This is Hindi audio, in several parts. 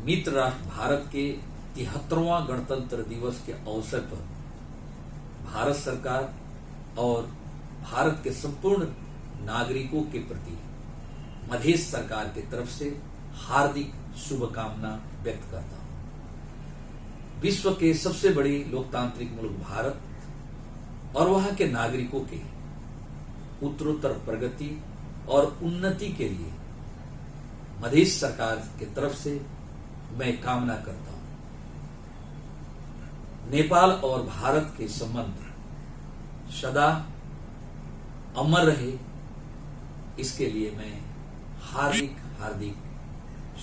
मित्र राष्ट्र भारत के 73वां गणतंत्र दिवस के अवसर पर भारत सरकार और भारत के संपूर्ण नागरिकों के प्रति मध्य सरकार की तरफ से हार्दिक शुभकामना व्यक्त करता हूं। विश्व के सबसे बड़ी लोकतांत्रिक मुल्क भारत और वहां के नागरिकों के उत्तरोत्तर प्रगति और उन्नति के लिए मध्य सरकार की तरफ से मैं कामना करता हूं। नेपाल और भारत के संबंध सदा अमर रहे, इसके लिए मैं हार्दिक हार्दिक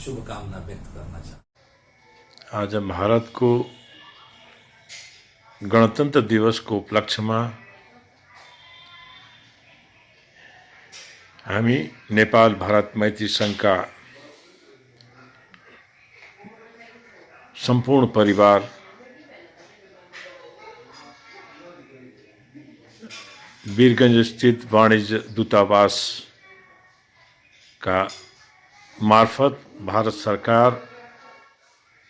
शुभकामना व्यक्त करना चाहता हूं। आज भारत को गणतंत्र दिवस को उपलक्ष्य में हामी नेपाल भारत मैत्री संघ का संपूर्ण परिवार वीरगंज स्थित वाणिज्य दूतावास का मार्फत भारत सरकार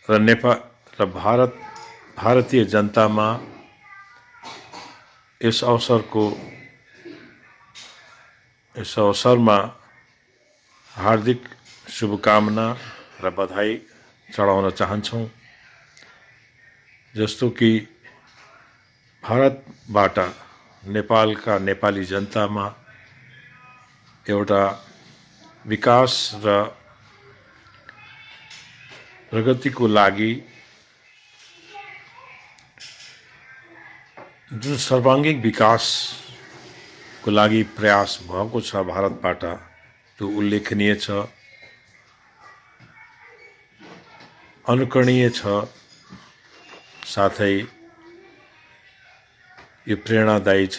र नेपाल र भारतीय जनता में इस अवसर में हार्दिक शुभकामना र बधाई चढ़ाउन चाहन्छौं। जस्तो कि भारतबाट नेपाल का नेपाली जनता में एउटा विकास र प्रगति को लागि जुन सर्वांगीण विकास को लागि प्रयास भएको छ भारतबाट, त्यो उल्लेखनीय छ, अनुकरणीय छ, साथै यो प्रेरणादायी छ।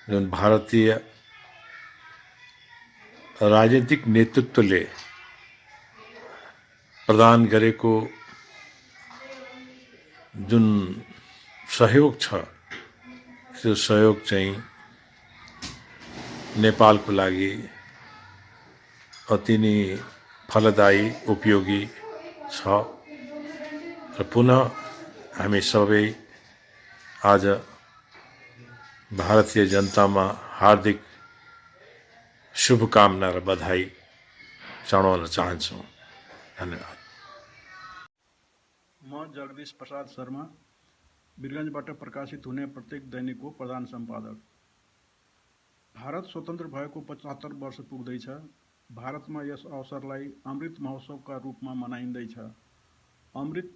जुन भारतीय राजनीतिक नेतृत्वले प्रदान गरेको जुन सहयोग छ, त्यो सहयोग चाहिँ नेपालको लागि अति नै फलदायी उपयोगी छ। र पुनः हामी सबै आज भारतीय जनता में हार्दिक शुभकामना र बधाई चढ़ाउन चाहन्छौं। धन्यवाद। म जगदीश प्रसाद शर्मा, वीरगंजबाट प्रकाशित हुने प्रत्येक दैनिकको प्रधान संपादक। भारत स्वतन्त्र भएको 75 वर्ष पुग्दैछ। भारतमा यस अवसरलाई अमृत महोत्सवका रूपमा मनाइँदैछ। अमृत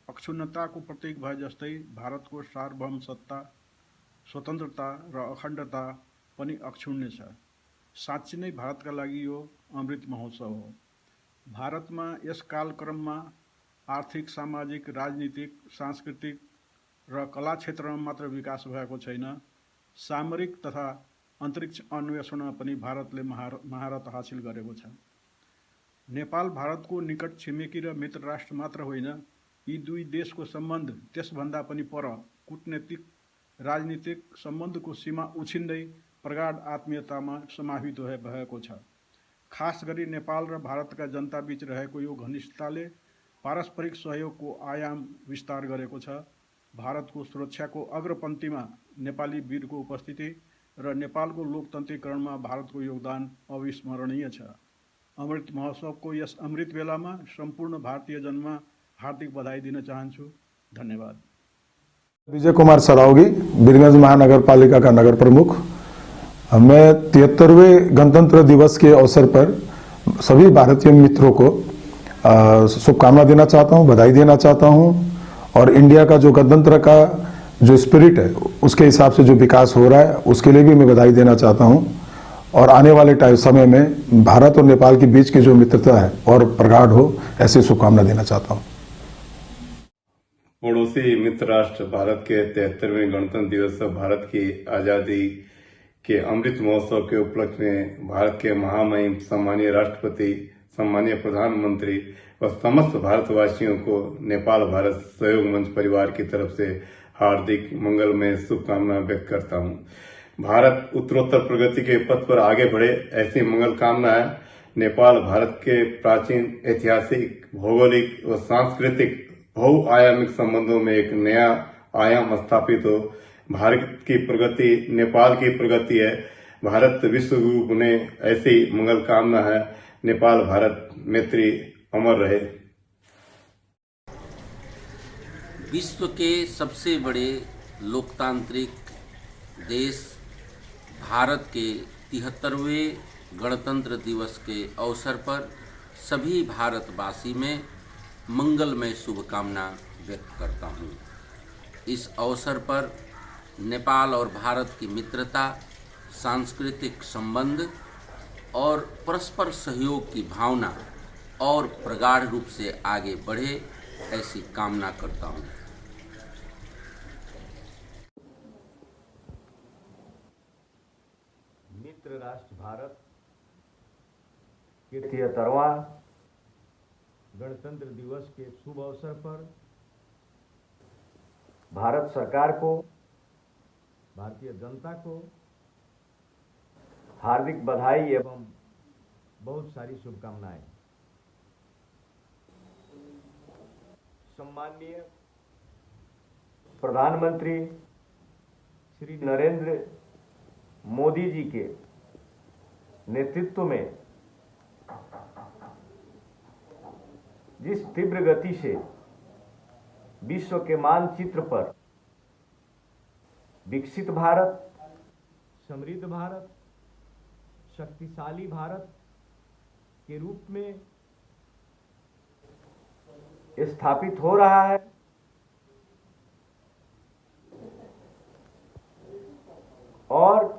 अक्षुण्णताको प्रतीक भए जस्तै भारतको सार्वभौम सत्ता, स्वतन्त्रता र अखण्डता पनि अक्षुण्य छ। साँच्चै नै भारतका लागि यो अमृत महोत्सव हो। भारतमा यस कालक्रममा आर्थिक, सामाजिक, राजनीतिक, सांस्कृतिक र कला क्षेत्रमा मात्र विकास भएको छैन, सामरिक तथा अन्तरिक्ष अन्वेषणमा पनि भारतले महारत हासिल गरेको छ। नेपाल भारतको निकट छिमेकी र मित्र राष्ट्र मात्र होइन, यी दुई देशको सम्बन्ध त्यसभन्दा पनि पर कूटनीतिक, राजनीतिक सम्बन्धको सीमा उछिन्दै प्रगाढ आत्मीयतामा समाहित भएको छ। खास गरी नेपाल र भारतका जनता बीच रहेको यो घनिष्ठताले पारस्परिक सहयोगको आयाम विस्तार गरेको छ। भारतको सुरक्षाको अग्रपन्थीमा नेपाली वीरको उपस्थिति र नेपालको लोकतन्त्रीकरणमा भारतको योगदान अविस्मरणीय छ। अमृत महोत्सवको यस अमृत बेलामा सम्पूर्ण भारतीय जनमा हार्दिक बधाई दिन चाहन्छु। धन्यवाद। विजय कुमार सरावगी, वीरगंज महानगरपालिका का नगर प्रमुख। मैं 73वें गणतंत्र दिवस के अवसर पर सभी भारतीय मित्रों को शुभकामना देना चाहता हूं, बधाई देना चाहता हूं। और इंडिया का जो गणतंत्र का जो स्पिरिट है, उसके हिसाब से जो विकास हो रहा है, उसके लिए भी मैं बधाई देना चाहता हूं। और आने वाले समय में भारत और नेपाल के बीच की जो मित्रता है और प्रगाढ़ हो, ऐसी शुभकामना देना चाहता हूं। पड़ोसी मित्र राष्ट्र भारत के 73वें गणतंत्र दिवस और भारत की आजादी के अमृत महोत्सव के उपलक्ष्य में भारत के महामहिम सम्मानीय राष्ट्रपति, सम्मानीय प्रधानमंत्री व समस्त भारतवासियों को नेपाल भारत सहयोग मंच परिवार की तरफ से हार्दिक मंगलमय शुभकामना व्यक्त करता हूं। भारत उत्तरोत्तर प्रगति के पथ पर आगे बढ़े, ऐसी मंगल कामना है। नेपाल भारत के प्राचीन ऐतिहासिक, भौगोलिक व सांस्कृतिक बहुआयामिक संबंधों में एक नया आयाम स्थापित हो। भारत की प्रगति नेपाल की प्रगति है। भारत विश्व गुरु बने, ऐसी मंगल कामना है। नेपाल भारत मैत्री अमर रहे। विश्व के सबसे बड़े लोकतांत्रिक देश भारत के 73वें गणतंत्र दिवस के अवसर पर सभी भारतवासी में मंगलमय शुभकामना व्यक्त करता हूँ। इस अवसर पर नेपाल और भारत की मित्रता, सांस्कृतिक संबंध और परस्पर सहयोग की भावना और प्रगाढ़ रूप से आगे बढ़े, ऐसी कामना करता हूँ। मित्र राष्ट्र भारत के 73वां गणतंत्र दिवस के शुभ अवसर पर भारत सरकार को, भारतीय जनता को हार्दिक बधाई एवं बहुत सारी शुभकामनाएं। सम्माननीय प्रधानमंत्री श्री नरेंद्र मोदी जी के नेतृत्व में जिस तीव्र गति से विश्व के मानचित्र पर विकसित भारत, समृद्ध भारत, शक्तिशाली भारत के रूप में स्थापित हो रहा है, और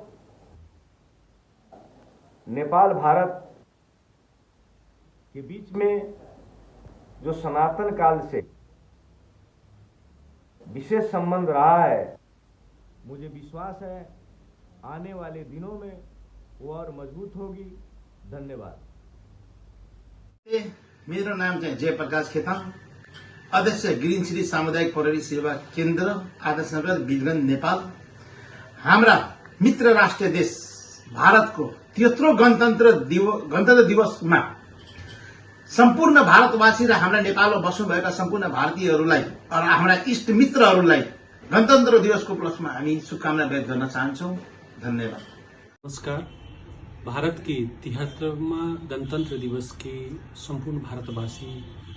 नेपाल भारत के बीच में जो सनातन काल से विशेष संबंध रहा है, मुझे विश्वास है आने वाले दिनों में वो और मजबूत होगी। धन्यवाद। मेरो नाम चाहिँ जयप्रकाश खेताङ, अध्यक्ष ग्रीन सिटी सामुदायिक प्रहरी सेवा केन्द्र, आदर्शनगर, वीरगञ्ज, नेपाल। हाम्रा मित्र राष्ट्र देश भारतको 73औं गणतन्त्र दिवसमा सम्पूर्ण भारतवासी र हाम्रा नेपालमा बस्नुभएका सम्पूर्ण भारतीयहरूलाई र हाम्रा इष्ट मित्रहरूलाई गणतन्त्र दिवसको उपलक्ष्यमा हामी शुभकामना व्यक्त गर्न चाहन्छौँ। धन्यवाद। नमस्कार। भारत के 73वां गणतंत्र दिवस के संपूर्ण भारतवासी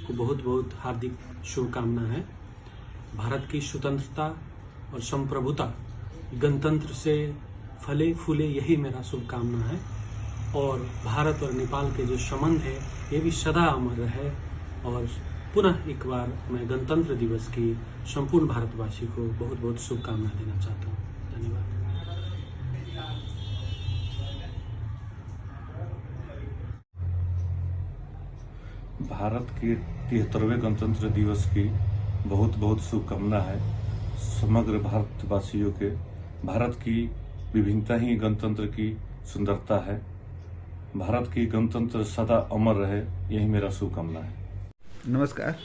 को बहुत बहुत हार्दिक शुभकामना है। भारत की स्वतंत्रता और संप्रभुता, गणतंत्र से फले फूले, यही मेरा शुभकामना है। और भारत और नेपाल के जो संबंध है ये भी सदा अमर रहे। और पुनः एक बार मैं गणतंत्र दिवस की संपूर्ण भारतवासी को बहुत बहुत शुभकामना देना चाहता हूँ। धन्यवाद। भारत के 73वें गणतंत्र दिवस की बहुत बहुत शुभकामना है समग्र भारतवासियों के। भारत की विभिन्नता ही गणतंत्र की सुंदरता है। भारत की गणतंत्र सदा अमर रहे, यही मेरा शुभकामना है। नमस्कार,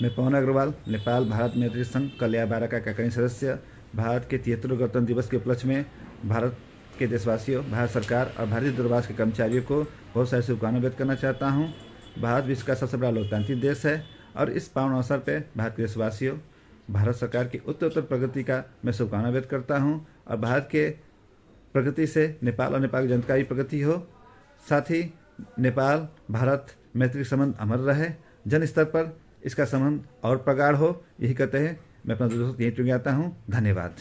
मैं पवन अग्रवाल, नेपाल भारत मैत्री संघ कल्या 12 का कार्यकारी सदस्य। भारत के 73वें गणतंत्र दिवस के उपलक्ष्य में भारत के देशवासियों, भारत सरकार और भारतीय दूतावास के कर्मचारियों को बहुत सारी शुभकामनाएं व्यक्त करना चाहता हूँ। भारत विश्व का सबसे बड़ा लोकतांत्रिक देश है और इस पावन अवसर पर भारत के देशवासियों, भारत सरकार की उत्तर प्रगति का मैं शुभकामना व्यक्त करता हूँ और भारत के प्रगति से नेपाल और नेपाल की जनता की प्रगति हो। साथ ही नेपाल भारत मैत्री संबंध अमर रहे, जन स्तर पर इसका संबंध और प्रगाढ़ हो, यही कहते हैं मैं अपना दोस्तों यही चुन जाता हूँ। धन्यवाद।